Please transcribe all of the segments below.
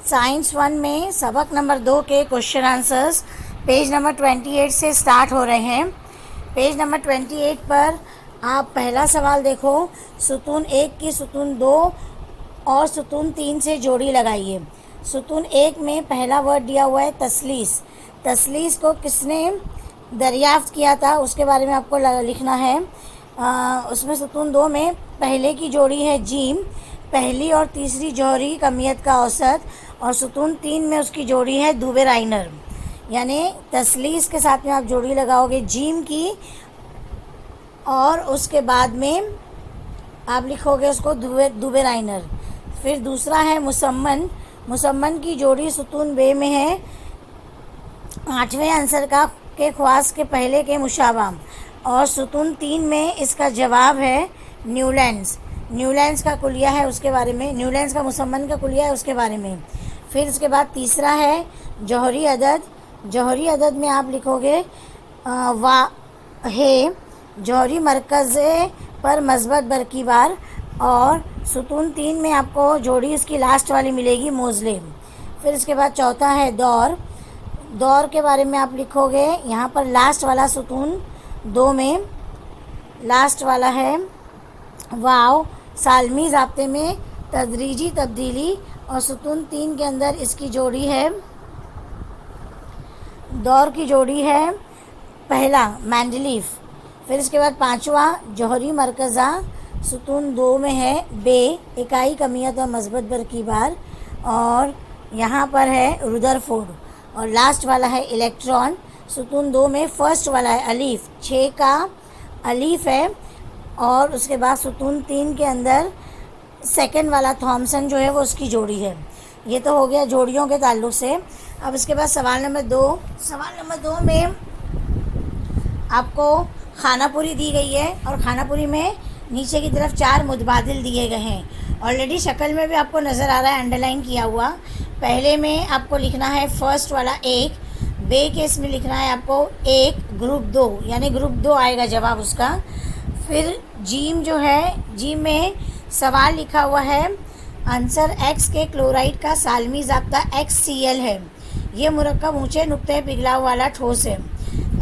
Science 1 में सबक number 2 के क्वेश्चन आंसर्स पेज नंबर 28 से स्टार्ट हो रहे हैं। पेज नंबर 28 पर आप पहला सवाल देखो। सुतून 1 की सुतून 2 और सुतून 3 से जोड़ी लगाइए। सुतून 1 में पहला वर्ड दिया हुआ है तसलीस। तसलीस को किसने दरियाफ्त किया था उसके बारे में आपको लिखना है। उसमें सुतून 2 में पहले की जोड़ी है जीम, पहली और तीसरी जौहरी कमियत का औसत, और सुतून 3 में उसकी जोड़ी है दुबे राइनर। यानी तसलीस के साथ में आप जोड़ी लगाओगे जीम की और उसके बाद में आप लिखोगे उसको दुबे राइनर। फिर दूसरा है मुसम्मन। मुसम्मन की जोड़ी सुतून बे में है 8वें आंसर का के ख्वास के पहले के मुशाबा, और सुतून 3 में इसका जवाब है न्यूलैंड्स। न्यूलैंड्स का कुलिया है उसके बारे में, न्यूलैंड्स का मुसम्मन का कुलिया है उसके बारे में। फिर इसके बाद तीसरा है जौहरी अदद। जौहरी अदद में आप लिखोगे वा है जौहरी मरकज़ पर मस्बत बरकीबार, और सुतून 3 में आपको जोड़ी इसकी लास्ट वाली मिलेगी मोज़ले। फिर इसके बाद चौथा है दौर। दौर के बारे में आप लिखोगे यहाँ पर लास्ट वाला सुतून 2 में लास्ट वाला है वाव सालमी ज़ाब्ते में तदरीजी तब्दीली, और सुतून 3 के अंदर इसकी जोड़ी है दौर की जोड़ी है पहला मैंडलीफ। फिर इसके बाद पांचवा जौहरी मरकज़ा सुतून 2 में है बे इकाई कमियत और मस्बत बरकीबार, और यहाँ पर है रुदरफोर्ड, और लास्ट वाला है इलेक्ट्रॉन। सुतून 2 में फर्स्ट वाला है अलीफ, 6 का अलीफ है, और उसके बाद सुतून 3 के अंदर सेकंड वाला थॉमसन जो है वो उसकी जोड़ी है। ये तो हो गया जोड़ियों के ताल्लुक़ से। अब इसके बाद सवाल नंबर 2। सवाल नंबर 2 में आपको खानापुरी दी गई है, और खानापुरी में नीचे की तरफ 4 मुतबादिल दिए गए हैं। ऑलरेडी शक्ल में भी आपको नज़र आ रहा है अंडरलाइन किया हुआ। पहले में आपको लिखना है फर्स्ट वाला 1, बे केस में लिखना है आपको 1 ग्रुप 2, यानी ग्रुप 2 आएगा जवाब उसका। फिर जीम जो है, जीम में सवाल लिखा हुआ है आंसर X के क्लोराइड का सालमी ज़ाब्ता XCl है। ये मुरक्कब ऊंचे नुक्ते पिघलाव वाला ठोस है।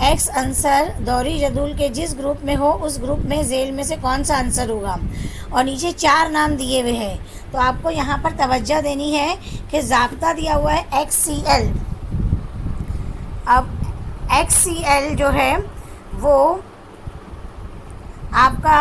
X आंसर दौरी जदूल के जिस ग्रुप में हो उस ग्रुप में झेल में से कौन सा आंसर होगा, और नीचे 4 नाम दिए हुए हैं। तो आपको यहाँ पर तवज्जो देनी है कि ज़ाब्ता दिया हुआ है XCl। अब XCl जो है वो आपका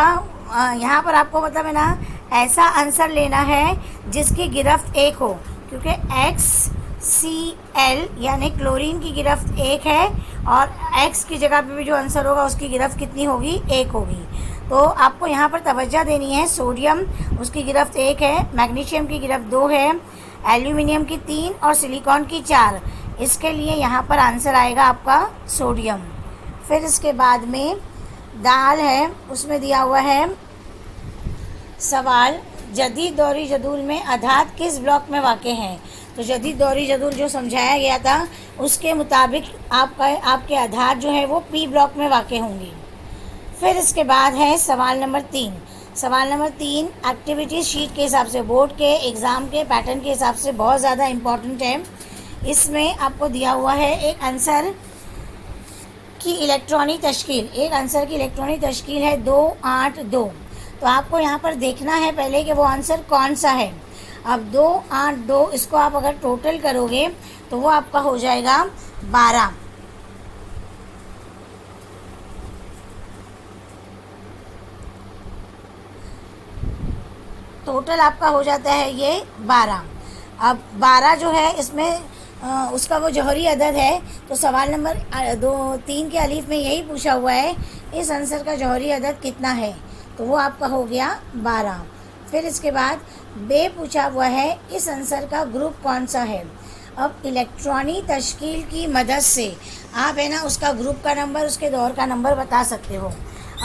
यहाँ पर आपको मतलब है ना ऐसा आंसर लेना है जिसकी गिरफ्त 1 हो, क्योंकि XCl यानी क्लोरीन की गिरफ्त 1 है, और X की जगह पे भी जो आंसर होगा उसकी गिरफ्त कितनी होगी, 1 होगी। तो आपको यहाँ पर तवज्जो देनी है। सोडियम उसकी गिरफ्त 1 है, मैग्नीशियम की गिरफ्त 2 है, एल्यूमिनियम की 3 और सिलिकॉन की 4। इसके लिए यहाँ पर आंसर आएगा आपका सोडियम। फिर इसके बाद में दाल है, उसमें दिया हुआ है सवाल जदीद दौरी जदूल में अधात किस ब्लॉक में वाक़े हैं। तो जदीद दौरी जदूल जो समझाया गया था उसके मुताबिक आपके अधात जो है वो पी ब्लॉक में वाक़े होंगी। फिर इसके बाद है सवाल नंबर 3। सवाल नंबर 3 एक्टिविटी शीट के हिसाब से, बोर्ड के एग्ज़ाम के पैटर्न के हिसाब से बहुत ज़्यादा इम्पॉर्टेंट है। इसमें आपको दिया हुआ है एक आंसर की इलेक्ट्रॉनिक तश्कील, एक आंसर की इलेक्ट्रॉनिक तश्कील है 2 8 2। तो आपको यहाँ पर देखना है पहले कि वो आंसर कौन सा है। अब 2 8 2 इसको आप अगर टोटल करोगे तो वो आपका हो जाएगा 12। टोटल आपका हो जाता है ये 12। अब 12 जो है इसमें उसका वो जौहरी अदद है। तो सवाल नंबर 3 के अलीफ में यही पूछा हुआ है इस आंसर का जौहरी अदद कितना है, तो वो आपका हो गया 12। फिर इसके बाद बे पूछा हुआ है इस आंसर का ग्रुप कौन सा है। अब इलेक्ट्रॉनिक तश्कील की मदद से आप है ना उसका ग्रुप का नंबर, उसके दौर का नंबर बता सकते हो।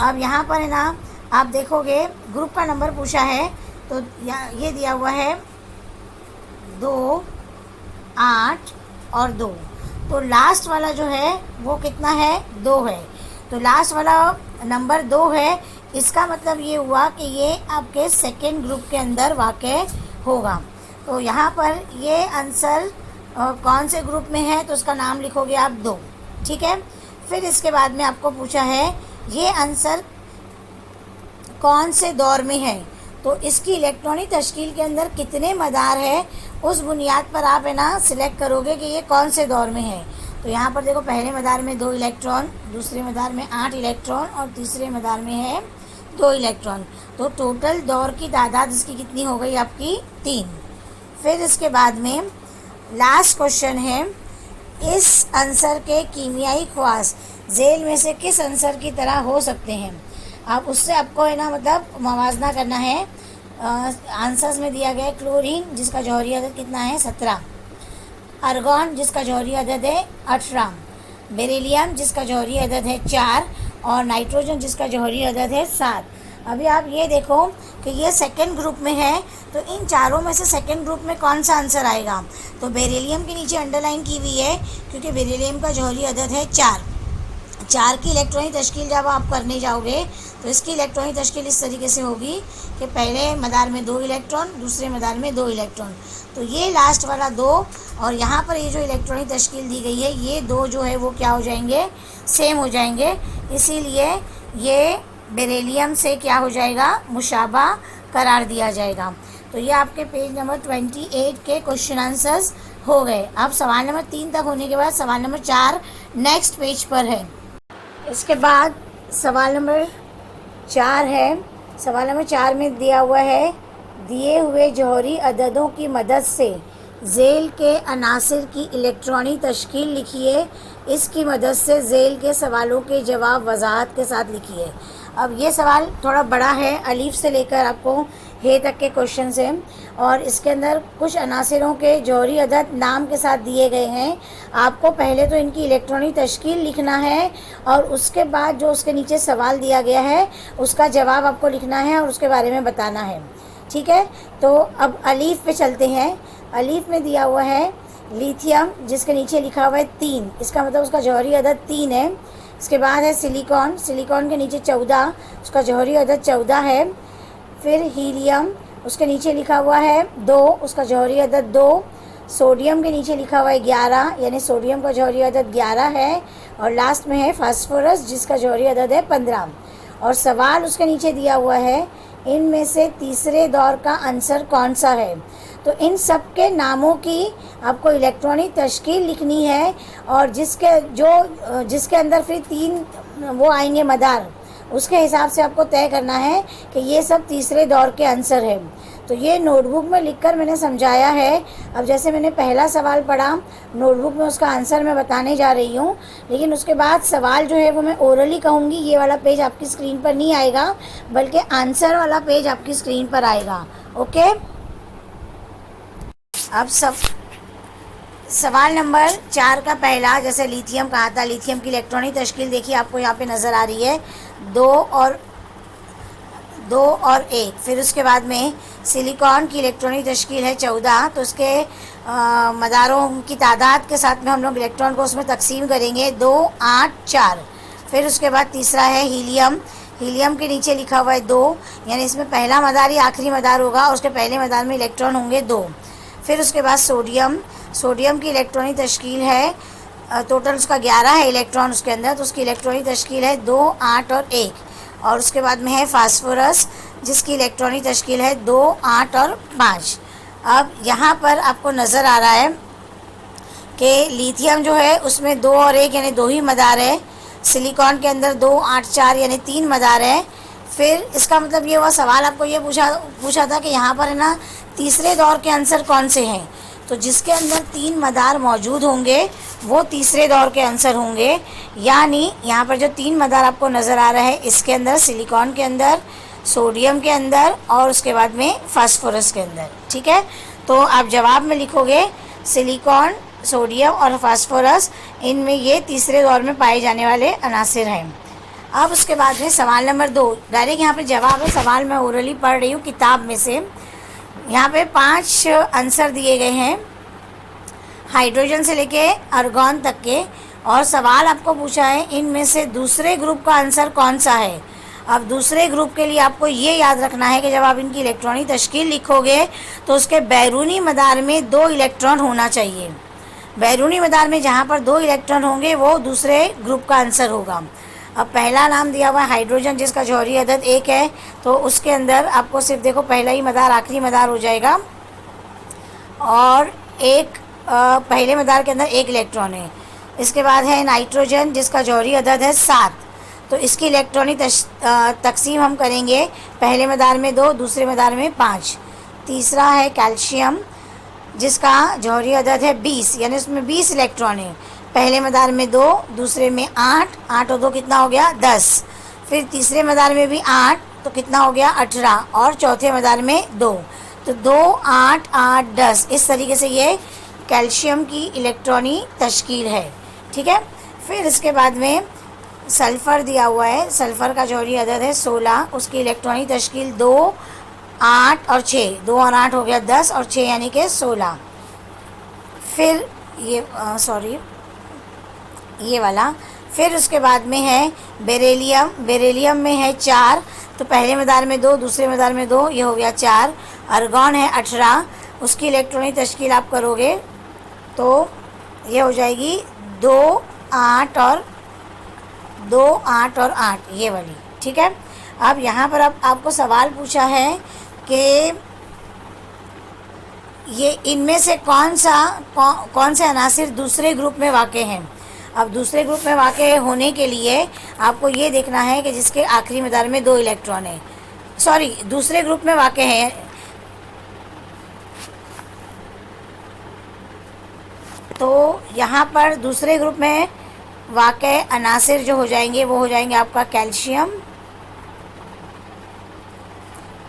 अब यहाँ पर है ना आप देखोगे ग्रुप का नंबर पूछा है, तो ये दिया हुआ है 2 8 और 2। तो लास्ट वाला जो है वो कितना है, 2 है। तो लास्ट वाला नंबर 2 है, इसका मतलब ये हुआ कि ये आपके सेकेंड ग्रुप के अंदर वाक़े होगा। तो यहाँ पर ये आंसर कौन से ग्रुप में है, तो उसका नाम लिखोगे आप 2, ठीक है। फिर इसके बाद में आपको पूछा है ये आंसर कौन से दौर में है, तो इसकी इलेक्ट्रॉनिक तश्कील के अंदर कितने मदार है, उस बुनियाद पर आप है ना सिलेक्ट करोगे कि ये कौन से दौर में है। तो यहाँ पर देखो, पहले मदार में 2 इलेक्ट्रॉन, दूसरे मदार में 8 इलेक्ट्रॉन और तीसरे मदार में है 2 इलेक्ट्रॉन। तो टोटल दौर की तादाद इसकी कितनी हो गई आपकी 3। फिर इसके बाद में लास्ट क्वेश्चन है, इस आंसर के कीमियाई ख़वास झेल में से किस आंसर की तरह हो सकते हैं। अब उससे आपको है ना मतलब मवाजना करना है। आंसर्स में दिया गया है क्लोरीन जिसका जौहरी अदद कितना है 17, आर्गॉन जिसका जौहरी अदद है 18, बेरिलियम जिसका जौहरी अदद है 4 और नाइट्रोजन जिसका जौहरी अदद है 7। अभी आप ये देखो कि ये सेकंड ग्रुप में है, तो इन चारों में से सेकंड ग्रुप में कौन सा आंसर आएगा। तो बेरिलियम के नीचे अंडरलाइन की हुई है क्योंकि बेरिलियम का जौहरी अदद है 4 की इलेक्ट्रॉनिक तश्कील जब आप करने जाओगे तो इसकी इलेक्ट्रॉनिक तश्कील इस तरीके से होगी कि पहले मदार में 2 इलेक्ट्रॉन, दूसरे मदार में 2 इलेक्ट्रॉन, तो ये लास्ट वाला 2 और यहाँ पर ये जो इलेक्ट्रॉनिक तश्कील दी गई है ये 2 जो है वो क्या हो जाएंगे, सेम हो जाएंगे। इसीलिए ये बेरिलियम से क्या हो जाएगा, मुशाबा करार दिया जाएगा। तो ये आपके पेज नंबर 28 के क्वेश्चन आंसर्स हो गए। अब सवाल नंबर 3 तक होने के बाद सवाल नंबर 4 नेक्स्ट पेज पर है। इसके बाद सवाल नंबर 4 है। सवाल नंबर 4 में दिया हुआ है, दिए हुए जौहरी अददों की मदद से झेल के अनासिर की इलेक्ट्रॉनिक तश्कील लिखिए। इसकी मदद से झेल के सवालों के जवाब वजाहत के साथ लिखिए। अब ये सवाल थोड़ा बड़ा है, अलीफ से लेकर आपको हे तक के क्वेश्चन हैं और इसके अंदर कुछ अनासिरों के जौहरी अदद नाम के साथ दिए गए हैं। आपको पहले तो इनकी इलेक्ट्रॉनिक तश्कील लिखना है और उसके बाद जो उसके नीचे सवाल दिया गया है उसका जवाब आपको लिखना है और उसके बारे में बताना है, ठीक है। तो अब अलीफ पे चलते हैं। अलीफ में दिया हुआ है लिथियम जिसके नीचे लिखा हुआ है 3, इसका मतलब उसका जौहरी अदद 3 है। इसके बाद है सिलिकॉन, सिलिकॉन के नीचे 14, उसका जौहरी अदद 14 है। फिर हीलियम, उसके नीचे लिखा हुआ है 2, उसका जौहरी अदद 2। सोडियम के नीचे लिखा हुआ है 11, यानी सोडियम का जौहरी अदद 11 है। और लास्ट में है फास्फोरस जिसका जौहरी अदद है 15। और सवाल उसके नीचे दिया हुआ है, इनमें से तीसरे दौर का आंसर कौन सा है। तो इन सब के नामों की आपको इलेक्ट्रॉनिक तश्कील लिखनी है और जिसके अंदर फिर 3 वो आएंगे मदार, उसके हिसाब से आपको तय करना है कि ये सब तीसरे दौर के आंसर है। तो ये नोटबुक में लिखकर मैंने समझाया है। अब जैसे मैंने पहला सवाल पढ़ा, नोटबुक में उसका आंसर मैं बताने जा रही हूँ, लेकिन उसके बाद सवाल जो है वो मैं ओरली कहूँगी। ये वाला पेज आपकी स्क्रीन पर नहीं आएगा बल्कि आंसर वाला पेज आपकी स्क्रीन पर आएगा, ओके। अब सवाल नंबर 4 का पहला, जैसे लिथियम कहा था, लिथियम की इलेक्ट्रॉनिक तश्कील देखिए आपको यहाँ पे नज़र आ रही है 2 और 1। फिर उसके बाद में सिलिकॉन की इलेक्ट्रॉनिक तश्कील है 14, तो उसके मदारों की तादाद के साथ में हम लोग इलेक्ट्रॉन को उसमें तकसीम करेंगे 2, 8, 4। फिर उसके बाद तीसरा है हीलियम, हीलियम के नीचे लिखा हुआ है 2, यानी इसमें पहला मदार या आखिरी मदार होगा और उसके पहले मदार में इलेक्ट्रॉन होंगे 2। फिर उसके बाद सोडियम, सोडियम की इलेक्ट्रॉनिक तश्कील है टोटल उसका 11 है इलेक्ट्रॉन उसके अंदर, तो उसकी इलेक्ट्रॉनिक तश्कील है 2, 8 और 1। और उसके बाद में है फास्फोरस जिसकी इलेक्ट्रॉनिक तश्कील है 2, 8 और 5। अब यहाँ पर आपको नज़र आ रहा है कि लिथियम जो है उसमें 2 और 1 यानी 2 ही मदार है। सिलिकॉन के अंदर 2, 8, 4 यानी 3 मदार है। फिर इसका मतलब ये हुआ, सवाल आपको ये पूछा था कि यहाँ पर है ना तीसरे दौर के आंसर कौन से हैं। तो जिसके अंदर 3 मदार मौजूद होंगे वो तीसरे दौर के आंसर होंगे। यानी यहाँ पर जो 3 मदार आपको नज़र आ रहा है, इसके अंदर सिलिकॉन के अंदर, सोडियम के अंदर और उसके बाद में फास्फोरस के अंदर, ठीक है। तो आप जवाब में लिखोगे सिलिकॉन, सोडियम और फास्फोरस, इनमें ये तीसरे दौर में पाए जाने वाले अनासिर हैं। अब उसके बाद में सवाल नंबर 2, डायरेक्ट यहाँ पर जवाब है। सवाल मैं ओरली पढ़ रही हूँ किताब में से। यहाँ पे 5 आंसर दिए गए हैं हाइड्रोजन से लेके आर्गॉन तक के, और सवाल आपको पूछा है इनमें से दूसरे ग्रुप का आंसर कौन सा है। अब दूसरे ग्रुप के लिए आपको ये याद रखना है कि जब आप इनकी इलेक्ट्रॉनी तश्कील लिखोगे तो उसके बैरूनी मदार में 2 इलेक्ट्रॉन होना चाहिए। बैरूनी मदार में जहाँ पर 2 इलेक्ट्रॉन होंगे वो दूसरे ग्रुप का आंसर होगा। अब पहला नाम दिया हुआ है हाइड्रोजन, जिसका जौहरी अदद 1 है, तो उसके अंदर आपको सिर्फ देखो पहला ही मदार आखिरी मदार हो जाएगा और एक पहले मदार के अंदर 1 इलेक्ट्रॉन है। इसके बाद है नाइट्रोजन, जिसका जौहरी अदद है 7, तो इसकी इलेक्ट्रॉनी तकसीम हम करेंगे, पहले मदार में 2, दूसरे मदार में 5। तीसरा है कैल्शियम, जिसका जौहरी अदद है 20, यानी उसमें 20 इलेक्ट्रॉन है, पहले मदार में 2, दूसरे में 8, 8 और 2 कितना हो गया 10। फिर तीसरे मदार में भी 8, तो कितना हो गया 18, और चौथे मदार में 2, तो 2, 8, 8, 10। इस तरीके से ये कैल्शियम की इलेक्ट्रॉनी तश्कील है, ठीक है। फिर इसके बाद में सल्फ़र दिया हुआ है, सल्फ़र का जौहरी अदद है 16, उसकी इलेक्ट्रॉनी तश्कील 2, 8 और 6, 2 और 8 हो गया 10 और 6 यानी कि 16। फिर ये वाला। फिर उसके बाद में है बेरिलियम, बेरिलियम में है 4, तो पहले मदार में 2, दूसरे मदार में 2, ये हो गया 4। आर्गॉन है 18, उसकी इलेक्ट्रॉनिक तश्कील आप करोगे तो ये हो जाएगी 2, 8 और 8, ये वाली, ठीक है। अब यहाँ पर अब आपको सवाल पूछा है कि ये इनमें से कौन से अनासिर दूसरे ग्रुप में वाक़ हैं। अब दूसरे ग्रुप में वाक़ होने के लिए आपको ये देखना है कि जिसके आखिरी मदार में 2 इलेक्ट्रॉन है, दूसरे ग्रुप में वाक़ है, तो यहाँ पर दूसरे ग्रुप में वाक़ अनासिर जो हो जाएंगे वो हो जाएंगे आपका कैल्शियम,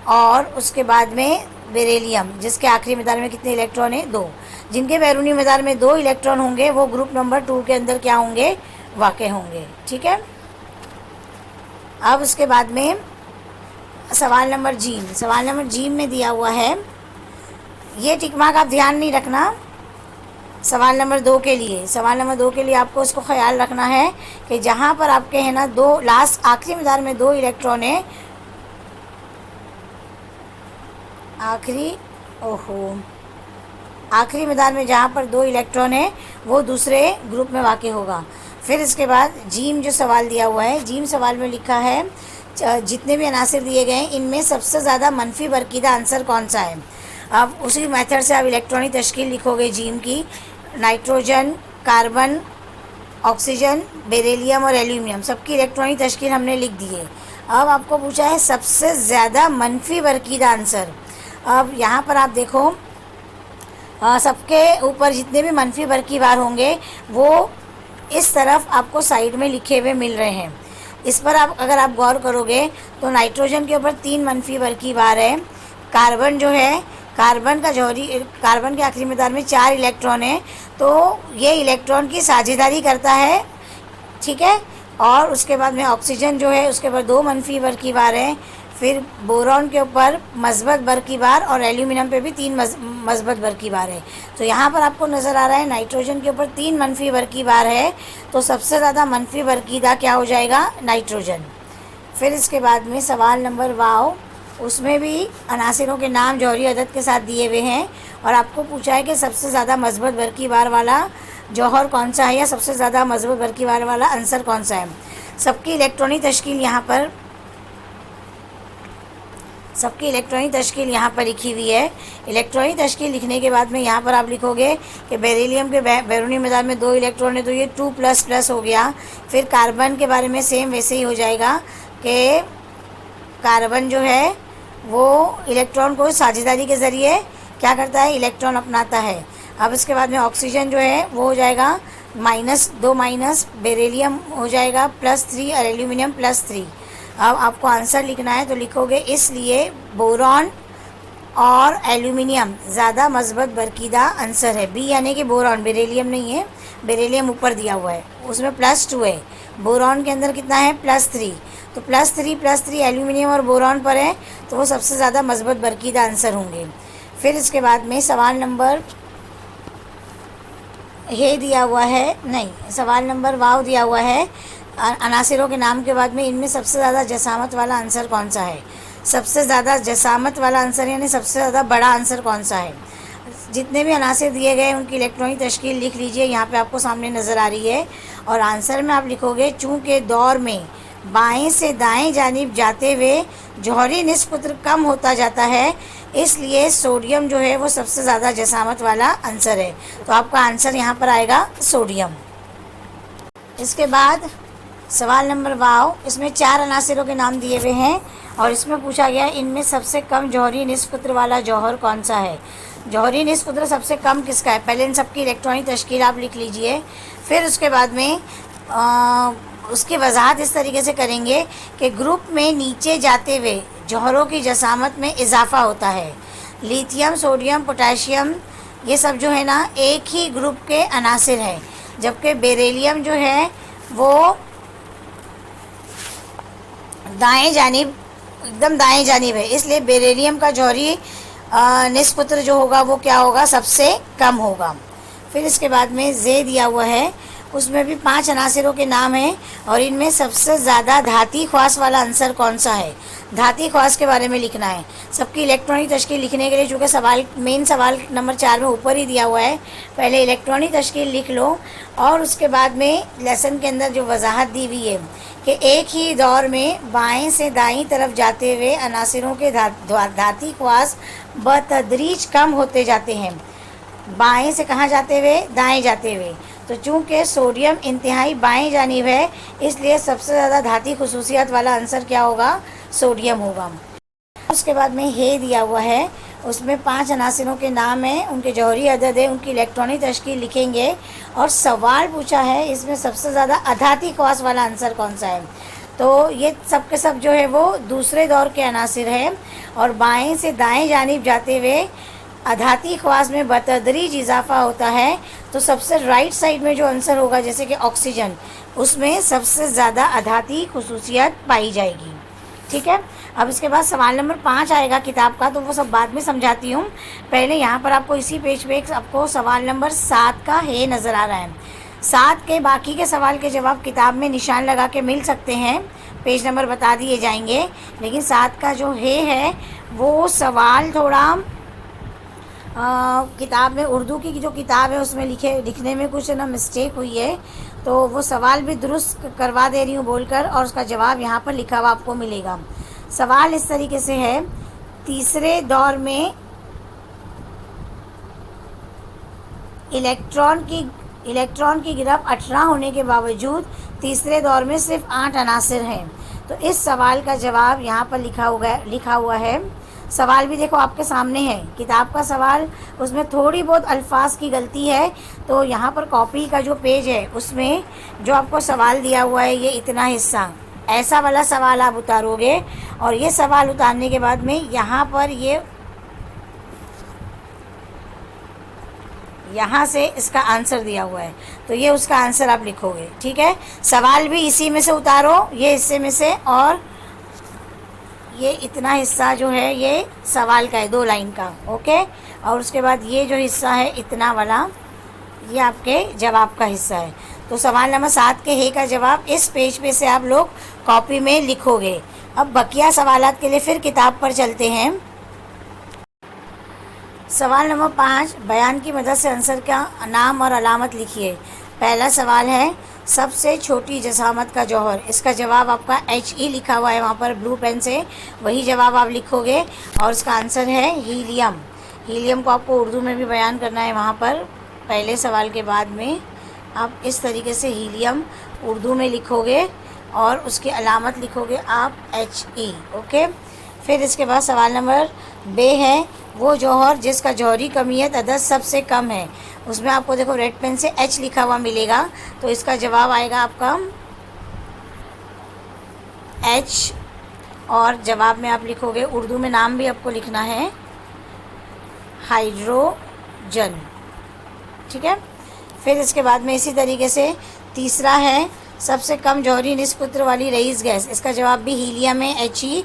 और उसके बाद में बेरिलियम, जिसके आखिरी मदार में कितने इलेक्ट्रॉन है 2। जिनके बैरूनी मदार में 2 इलेक्ट्रॉन होंगे वो ग्रुप नंबर 2 के अंदर क्या होंगे, वाक़ होंगे, ठीक है। अब उसके बाद में सवाल नंबर जीम में दिया हुआ है, ये टिक मार्क आप ध्यान नहीं रखना। सवाल नंबर 2 के लिए आपको इसको ख्याल रखना है कि जहाँ पर आपके है ना 2 आखिरी मदार में 2 इलेक्ट्रॉन है, आखिरी मदार में जहाँ पर 2 इलेक्ट्रॉन है वो दूसरे ग्रुप में वाक़ होगा। फिर इसके बाद जीम जो सवाल दिया हुआ है, जीम सवाल में लिखा है जितने भी अनासिर दिए गए हैं इनमें सबसे ज़्यादा मनफी बरकीदा आंसर कौन सा है। अब उसी मेथड से आप इलेक्ट्रॉनिक तश्कील लिखोगे जीम की, नाइट्रोजन, कार्बन, ऑक्सीजन, बेरिलियम और एल्यूमिनियम, सबकी इलेक्ट्रॉनिक तश्कील हमने लिख दी है। अब आपको पूछा है सबसे ज़्यादा मनफी बरकीदा आंसर। अब यहाँ पर आप देखो सबके ऊपर जितने भी मनफी बरकी बार होंगे वो इस तरफ आपको साइड में लिखे हुए मिल रहे हैं। इस पर अगर आप गौर करोगे तो नाइट्रोजन के ऊपर 3 मनफी बरकी बार है। कार्बन जो है, कार्बन के आखिरी मदार में 4 इलेक्ट्रॉन है, तो ये इलेक्ट्रॉन की साझेदारी करता है, ठीक है। और उसके बाद में ऑक्सीजन जो है उसके ऊपर 2 मनफी बरकी बार है। फिर बोरॉन के ऊपर मस्बत बरकी बार और एल्यूमिनियम पे भी 3 मस्बत बरकी बार है। तो यहाँ पर आपको नज़र आ रहा है नाइट्रोजन के ऊपर 3 मनफी बरकी बार है, तो सबसे ज़्यादा मनफी बरकीदा क्या हो जाएगा, नाइट्रोजन। फिर इसके बाद में सवाल नंबर वाव, उसमें भी अनासिरों के नाम जौहरी अदद के साथ दिए हुए हैं और आपको पूछा है कि सबसे ज़्यादा मस्बत बरकी बार वाला जौहर कौन सा है या सबसे ज़्यादा मस्बत बरकी बार वाला आंसर कौन सा है। सबकी इलेक्ट्रॉनिक तश्कील यहाँ पर लिखी हुई है। इलेक्ट्रॉनिक तश्कील लिखने के बाद में यहाँ पर आप लिखोगे कि बेरिलियम के बैरूनी मदार में 2 इलेक्ट्रॉन है, तो ये 2++ हो गया। फिर कार्बन के बारे में सेम वैसे ही हो जाएगा कि कार्बन जो है वो इलेक्ट्रॉन को साझेदारी के ज़रिए क्या करता है, इलेक्ट्रॉन अपनाता है। अब इसके बाद में ऑक्सीजन जो है वो हो जाएगा -2 बेरिलियम हो जाएगा +3 और एल्यूमिनियम +3। अब आपको आंसर लिखना है तो लिखोगे इसलिए बोरॉन और एल्यूमिनियम ज़्यादा मस्बत बरकीदा आंसर है। बी यानी कि बोरॉन, बेरिलियम नहीं है, बेरिलियम ऊपर दिया हुआ है उसमें +2 है, बोरॉन के अंदर कितना है +3, तो +3 एल्यूमिनियम और बोरॉन पर है, तो वो सबसे ज़्यादा मस्बत बरकीदा आंसर होंगे। फिर इसके बाद में सवाल नंबर सवाल नंबर वाव दिया हुआ है। अनासिरों के नाम के बाद में इनमें सबसे ज़्यादा जसामत वाला आंसर कौन सा है? सबसे ज़्यादा जसामत वाला आंसर यानी सबसे ज़्यादा बड़ा आंसर कौन सा है? जितने भी अनासिर दिए गए उनकी इलेक्ट्रॉनिक तश्कील लिख लीजिए, यहाँ पे आपको सामने नज़र आ रही है। और आंसर में आप लिखोगे चूँकि दौर में बाएं से दाएं जानिब जाते हुए जौहरी निस्पत्र कम होता जाता है, इसलिए सोडियम जो है वो सबसे ज़्यादा जसामत वाला आंसर है। तो आपका आंसर यहाँ पर आएगा सोडियम। इसके बाद सवाल नंबर 12, इसमें 4 अनासिरों के नाम दिए हुए हैं और इसमें पूछा गया इनमें सबसे कम जौहरी निस्पत्र वाला जौहर कौन सा है? जौहरी निस्पत्र सबसे कम किसका है? पहले इन सबकी इलेक्ट्रॉनिक तश्कील आप लिख लीजिए, फिर उसके बाद में उसकी वजाहत इस तरीके से करेंगे कि ग्रुप में नीचे जाते हुए जौहरों की जसामत में इजाफा होता है। लिथियम, सोडियम, पोटाशियम ये सब जो है ना एक ही ग्रुप के अनासिर हैं, जबकि बेरिलियम जो है वो दाएं जानिब, एकदम दाएं जानिब है, इसलिए बेरिलियम का जौहरी निस्पत्र जो होगा वो क्या होगा? सबसे कम होगा। फिर इसके बाद में जे दिया हुआ है, उसमें भी 5 अनासिरों के नाम हैं और इनमें सबसे ज़्यादा धाती ख्वास वाला आंसर कौन सा है? धाती ख्वास के बारे में लिखना है। सबकी इलेक्ट्रॉनिक तश्कील लिखने के लिए, चूँकि सवाल मेन सवाल नंबर 4 में ऊपर ही दिया हुआ है, पहले इलेक्ट्रॉनिक तश्कील लिख लो और उसके बाद में लेसन के अंदर जो वजाहत दी हुई है कि एक ही दौर में बाएं से दाईं तरफ जाते हुए अनासिरों के धाती ख्वास बतदरीज कम होते जाते हैं। बाएं से कहाँ जाते हुए? दाएं जाते हुए। तो चूँकि सोडियम इंतहाई बाएं जानिब है, इसलिए सबसे ज़्यादा धाती खुसूसियत वाला आंसर क्या होगा? सोडियम होगा। उसके बाद में हे दिया हुआ है, उसमें 5 अनासिरों के नाम हैं, उनके जौहरी अदद है, उनकी इलेक्ट्रॉनिक तश्कील लिखेंगे और सवाल पूछा है इसमें सबसे ज़्यादा अधाती ख्वास वाला आंसर कौन सा है? तो ये सब के सब जो है वो दूसरे दौर के अनासिर हैं और बाएं से दाएं जानिब जाते हुए अधाती ख्वास में बतदरीज इजाफा होता है। तो सबसे राइट साइड में जो आंसर होगा, जैसे कि ऑक्सीजन, उसमें सबसे ज़्यादा अधाती खुसूसियत पाई जाएगी। ठीक है। अब इसके बाद सवाल नंबर 5 आएगा किताब का, तो वो सब बाद में समझाती हूँ। पहले यहाँ पर आपको इसी पेज पे आपको सवाल नंबर 7 का है नज़र आ रहा है। 7 के बाकी के सवाल के जवाब किताब में निशान लगा के मिल सकते हैं, पेज नंबर बता दिए जाएंगे, लेकिन 7 का जो है वो सवाल थोड़ा किताब में, उर्दू की जो किताब है उसमें लिखने में कुछ ना मिस्टेक हुई है, तो वो सवाल भी दुरुस्त करवा दे रही हूँ बोलकर, और उसका जवाब यहाँ पर लिखा हुआ आपको मिलेगा। सवाल इस तरीके से है, तीसरे दौर में इलेक्ट्रॉन की गिरफ्त 18 होने के बावजूद तीसरे दौर में सिर्फ 8 अनासिर हैं। तो इस सवाल का जवाब यहाँ पर लिखा हुआ है। सवाल भी देखो आपके सामने है, किताब का सवाल, उसमें थोड़ी बहुत अल्फाज की गलती है। तो यहाँ पर कॉपी का जो पेज है उसमें जो आपको सवाल दिया हुआ है, ये इतना हिस्सा, ऐसा वाला सवाल आप उतारोगे और ये सवाल उतारने के बाद में यहाँ पर यहाँ से इसका आंसर दिया हुआ है, तो ये उसका आंसर आप लिखोगे। ठीक है। सवाल भी इसी में से उतारो, ये हिस्से में से, और ये इतना हिस्सा जो है ये सवाल का है, 2 लाइन का। ओके। और उसके बाद ये जो हिस्सा है इतना वाला, ये आपके जवाब का हिस्सा है। तो सवाल नंबर 7 के हे का जवाब इस पेज पे से आप लोग कॉपी में लिखोगे। अब बकिया सवालात के लिए फिर किताब पर चलते हैं। सवाल नंबर 5, बयान की मदद से आंसर का नाम और अलामत लिखिए। पहला सवाल है, सबसे छोटी जसामत का जौहर, इसका जवाब आपका He लिखा हुआ है वहाँ पर ब्लू पेन से, वही जवाब आप लिखोगे और इसका आंसर है हीलियम। हीलियम को आपको उर्दू में भी बयान करना है वहाँ पर, पहले सवाल के बाद में आप इस तरीके से हीलियम उर्दू में लिखोगे और उसकी अलामत लिखोगे आप He। ओके। फिर इसके बाद सवाल नंबर बे है, वो जौहर जिसका जौहरी कमियत अदद सबसे कम है, उसमें आपको देखो रेड पेन से H लिखा हुआ मिलेगा, तो इसका जवाब आएगा आपका H। और जवाब में आप लिखोगे, उर्दू में नाम भी आपको लिखना है, हाइड्रोजन। ठीक है। फिर इसके बाद में इसी तरीके से तीसरा है, सबसे कम जौहरी निस्पत्र वाली रईस गैस, इसका जवाब भी हीलियम है, He।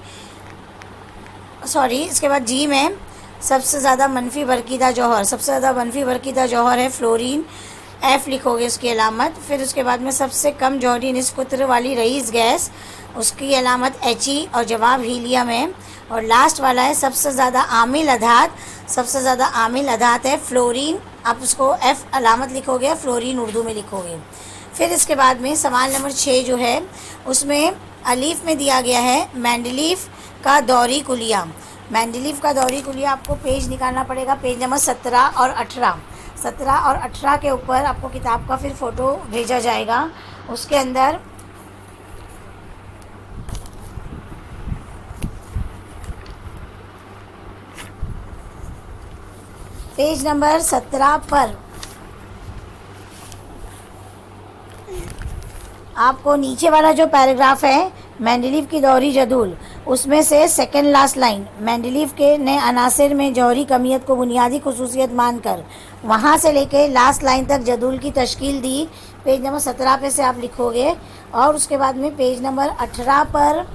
इसके बाद जी में सबसे ज़्यादा मनफी बरकीदा जौहर, सबसे ज़्यादा मनफी बरकीदा जौहर है फ्लोरीन, एफ़ लिखोगे उसकी अलामत। फिर उसके बाद में सबसे कम जौहरी निस्कुत्र वाली रईस गैस, उसकी अलामत He और जवाब हीलियम है। और लास्ट वाला है सबसे ज़्यादा आमिल अधात, सबसे ज़्यादा आमिल अधात है फ्लोरीन, आप उसको F अलामत लिखोगे, फ्लोरीन उर्दू में लिखोगे। फिर इसके बाद में सवाल नंबर 6 जो है उसमें अलीफ में दिया गया है मेंडलीफ का दौरी कुलिया। मेंडलीफ का दौरी कुलिया आपको पेज निकालना पड़ेगा, पेज नंबर 17 और 18। 17 और 18 के ऊपर आपको किताब का फिर फ़ोटो भेजा जाएगा। उसके अंदर पेज नंबर 17 पर आपको नीचे वाला जो पैराग्राफ है मेंडलीफ की दौरी जदूल, उसमें से सेकंड लास्ट लाइन, मेंडलीफ के ने अनासिर में जौहरी कमियत को बुनियादी खुसूसियत मानकर, वहाँ से लेके लास्ट लाइन तक जदूल की तश्कील दी। पेज नंबर 17 पे से आप लिखोगे। और उसके बाद में पेज नंबर 18 पर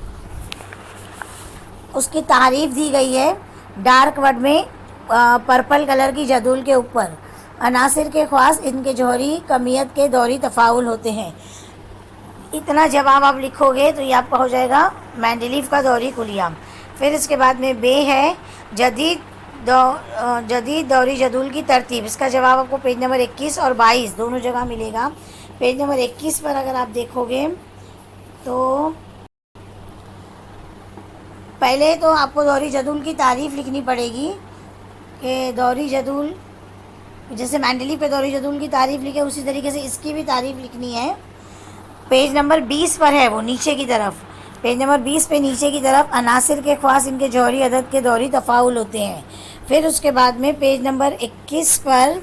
उसकी तारीफ़ दी गई है डार्क वर्ड में पर्पल कलर की जदूल के ऊपर। अनासिर के ख़ास इनके जौहरी कमियत के दौरी तफ़ाउल होते हैं। इतना जवाब आप लिखोगे तो ये आपका हो जाएगा मेंडलीफ का दौरी कुलिया। फिर इसके बाद में बे है जदीद दौरी जदूल की तरतीब, इसका जवाब आपको पेज नंबर 21 और 22 दोनों जगह मिलेगा। पेज नंबर 21 पर अगर आप देखोगे तो पहले तो आपको दौरी जदूल की तारीफ़ लिखनी पड़ेगी कि दौरी जदूल, जैसे मेंडलीफ पे दौरी जदूल की तारीफ़ लिखे उसी तरीके से इसकी भी तारीफ़ लिखनी है। पेज नंबर 20 पर है वो नीचे की तरफ, पेज नंबर 20 पे नीचे की तरफ अनासिर के ख़ास इनके जौहरी अदद के दौरी तफ़ाउल होते हैं। फिर उसके बाद में पेज नंबर 21 पर,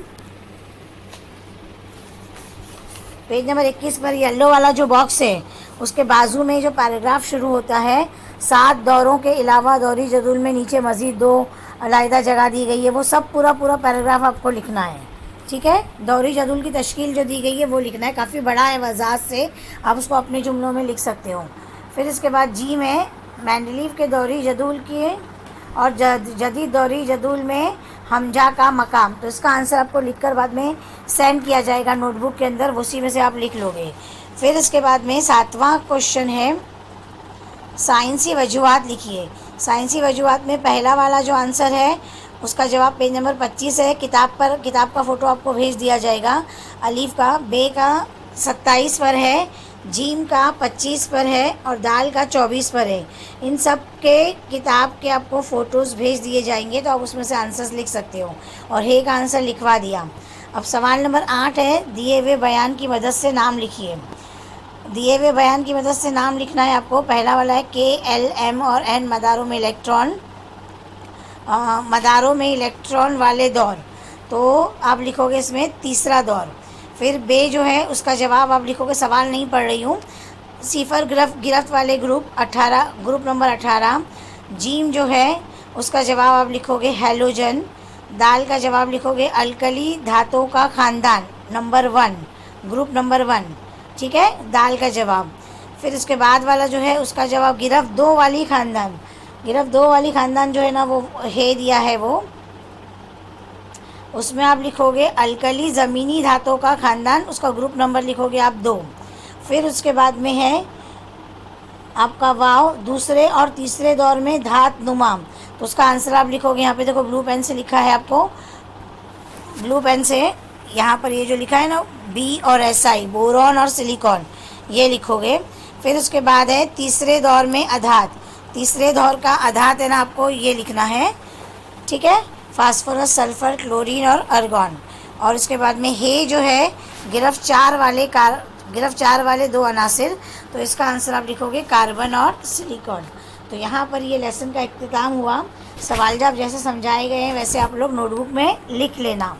पेज नंबर 21 पर येलो वाला जो बॉक्स है उसके बाजू में जो पैराग्राफ शुरू होता है 7 दौरों के अलावा दौरी जदूल में नीचे मज़ीद 2 अलहदा जगह दी गई है, वो सब पूरा पैराग्राफ आपको लिखना है। ठीक है, दौरी जदूल की तश्कील जो दी गई है वो लिखना है, काफ़ी बड़ा है वजाहत से, आप उसको अपने जुमलों में लिख सकते हो। फिर इसके बाद जी में मेंडलीफ के दौरी जदूल की और जदीद दौरी जदूल में हमजा का मकाम, तो इसका आंसर आपको लिखकर बाद में सेंड किया जाएगा नोटबुक के अंदर, उसी में से आप लिख लोगे। फिर इसके बाद में 7वां क्वेश्चन है साइंसी वजूहात लिखिए। साइंसी वजूहात में पहला वाला जो आंसर है उसका जवाब पेज नंबर 25 है। किताब का फ़ोटो आपको भेज दिया जाएगा। अलीफ का, बे का 27 पर है, जीम का 25 पर है और दाल का 24 पर है। इन सब के किताब के आपको फ़ोटोज़ भेज दिए जाएंगे तो आप उसमें से आंसर्स लिख सकते हो। और हे का आंसर लिखवा दिया। अब सवाल नंबर 8 है दिए हुए बयान की मदद से नाम लिखिए। दिए हुए बयान की मदद से नाम लिखना है आपको। पहला वाला है के, एल, एम और एन मदारों में इलेक्ट्रॉन, मदारों में इलेक्ट्रॉन वाले दौर, तो आप लिखोगे इसमें तीसरा दौर। फिर बे जो है उसका जवाब आप लिखोगे, सवाल नहीं पढ़ रही हूँ, सिफर गिरफ्त वाले ग्रुप 18, ग्रुप नंबर 18। जीम जो है उसका जवाब आप लिखोगे हैलोजन। दाल का जवाब लिखोगे अल्कली धातुओं का ख़ानदान नंबर 1, ग्रुप नंबर 1। ठीक है, दाल का जवाब। फिर उसके बाद वाला जो है उसका जवाब गिरफ्त 2 वाली ख़ानदान, गिरफ्त 2 वाली ख़ानदान जो है ना वो है दिया है वो, उसमें आप लिखोगे अल्कली ज़मीनी धातुओं का ख़ानदान, उसका ग्रुप नंबर लिखोगे आप 2। फिर उसके बाद में है आपका वाव दूसरे और तीसरे दौर में धात नुमा, तो उसका आंसर आप लिखोगे, यहाँ पे देखो ब्लू पेन से लिखा है, आपको ब्लू पेन से यहाँ पर ये जो लिखा है ना बी और SI, बोरॉन और सिलिकॉन, ये लिखोगे। फिर उसके बाद है तीसरे दौर में अधात, तीसरे दौर का अधात है ना आपको ये लिखना है। ठीक है, फास्फोरस, सल्फ़र, क्लोरीन और आर्गन। और उसके बाद में हे जो है गिरफ्त 4 वाले 2 अनासिर, तो इसका आंसर आप लिखोगे कार्बन और सिलिकॉन। तो यहाँ पर ये लेसन का इख्तिताम हुआ। सवाल जवाब जैसे समझाए गए हैं वैसे आप लोग नोटबुक में लिख लेना।